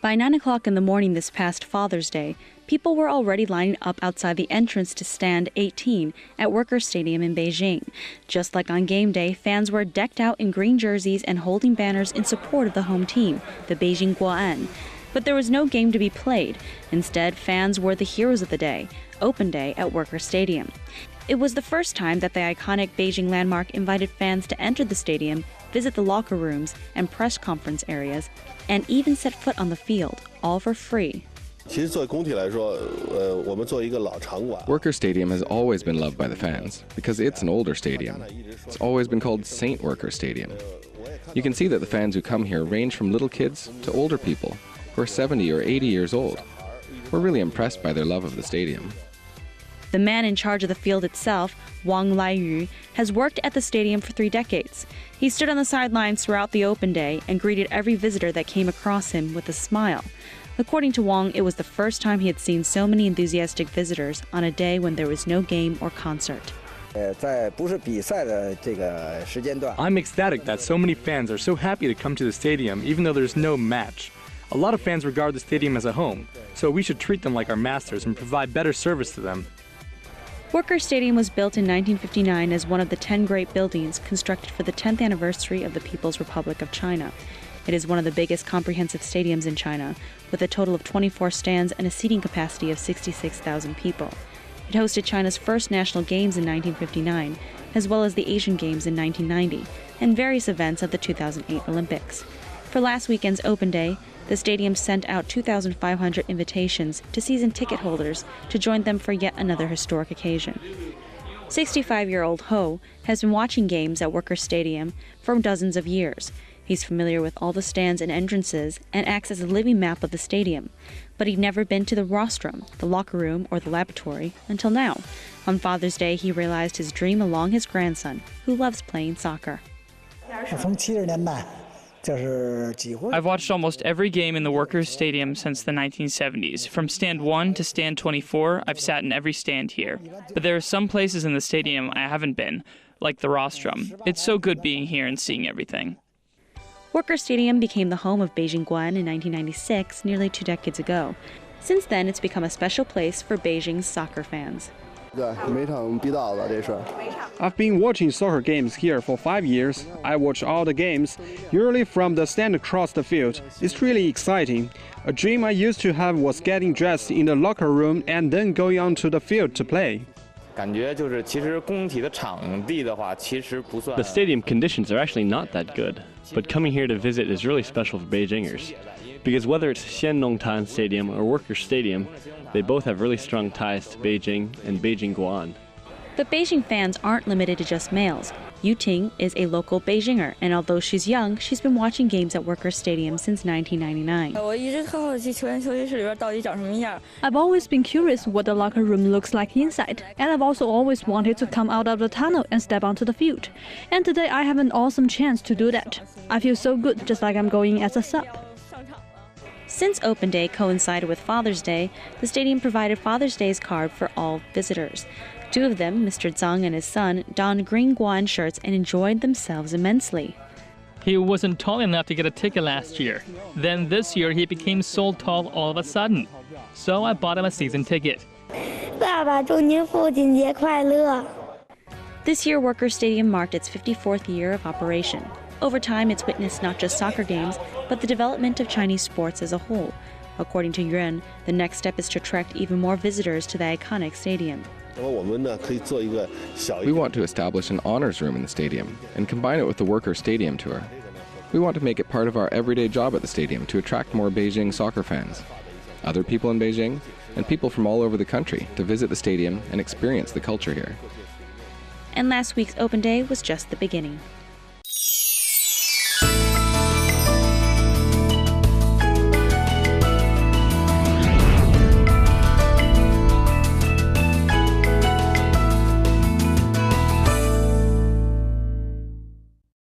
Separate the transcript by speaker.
Speaker 1: By 9 o'clock in the morning this past Father's Day, people were already lining up outside the entrance to Stand 18 at Workers' Stadium in Beijing. Just like on game day, fans were decked out in green jerseys and holding banners in support of the home team, the Beijing Guo'an. But there was no game to be played. Instead, fans were the heroes of the day, Open Day at Workers' Stadium. It was the first time that the iconic Beijing landmark invited fans to enter the stadium, visit the locker rooms and press conference areas, and even set foot on the field, all for free.
Speaker 2: Workers' Stadium has always been loved by the fans because it's an older stadium. It's always been called Saint Workers Stadium. You can see that the fans who come here range from little kids to older people who are 70 or 80 years old. We're really impressed by their love of the stadium.
Speaker 1: The man in charge of the field itself, Wang Laiyu, has worked at the stadium for 3 decades. He stood on the sidelines throughout the open day and greeted every visitor that came across him with a smile. According to Wang, it was the first time he had seen so many enthusiastic visitors on a day when there was no game or concert.
Speaker 3: I'm ecstatic that so many fans are so happy to come to the stadium even though there's no match. A lot of fans regard the stadium as a home, so we should treat them like our masters and provide better service to them.
Speaker 1: Workers' Stadium was built in 1959 as one of the 10 great buildings constructed for the 10th anniversary of the People's Republic of China. It is one of the biggest comprehensive stadiums in China, with a total of 24 stands and a seating capacity of 66,000 people. It hosted China's first national games in 1959, as well as the Asian Games in 1990, and various events of the 2008 Olympics. For last weekend's Open Day, the stadium sent out 2,500 invitations to season ticket holders to join them for yet another historic occasion. 65-year-old Ho has been watching games at Workers' Stadium for dozens of years. He's familiar with all the stands and entrances and acts as a living map of the stadium. But he'd never been to the rostrum, the locker room, or the laboratory until now. On Father's Day, he realized his dream along his grandson, who loves playing soccer.
Speaker 4: I've watched almost every game in the Workers' Stadium since the 1970s. From Stand 1 to Stand 24, I've sat in every stand here. But there are some places in the stadium I haven't been, like the rostrum. It's so good being here and seeing everything.
Speaker 1: Workers' Stadium became the home of Beijing Guo'an in 1996, nearly 2 decades ago. Since then, it's become a special place for Beijing's soccer fans.
Speaker 5: I've been watching soccer games here for 5 years. I watch all the games, usually from the stand across the field. It's really exciting. A dream I used to have was getting dressed in the locker room and then going onto the field to play.
Speaker 6: The stadium conditions are actually not that good, but coming here to visit is really special for Beijingers. Because whether it's Xiannongtan Stadium or Workers' Stadium, they both have really strong ties to Beijing and Beijing Guo'an.
Speaker 1: But Beijing fans aren't limited to just males. Yu Ting is a local Beijinger, and although she's young, she's been watching games at Workers' Stadium since 1999.
Speaker 7: I've always been curious what the locker room looks like inside, and I've also always wanted to come out of the tunnel and step onto the field. And today I have an awesome chance to do that. I feel so good, just like I'm going as a sub.
Speaker 1: Since Open Day coincided with Father's Day, the stadium provided Father's Day's card for all visitors. 2 of them, Mr. Zhang and his son, donned green Guo'an shirts and enjoyed themselves immensely.
Speaker 8: He wasn't tall enough to get a ticket last year. Then this year he became so tall all of a sudden. So I bought him a season ticket.
Speaker 1: This year, Workers' Stadium marked its 54th year of operation. Over time, it's witnessed not just soccer games, but the development of Chinese sports as a whole. According to Yuan, the next step is to attract even more visitors to the iconic stadium.
Speaker 2: We want to establish an honors room in the stadium and combine it with the Workers' Stadium tour. We want to make it part of our everyday job at the stadium to attract more Beijing soccer fans, other people in Beijing, and people from all over the country to visit the stadium and experience the culture here.
Speaker 1: And last week's Open Day was just the beginning.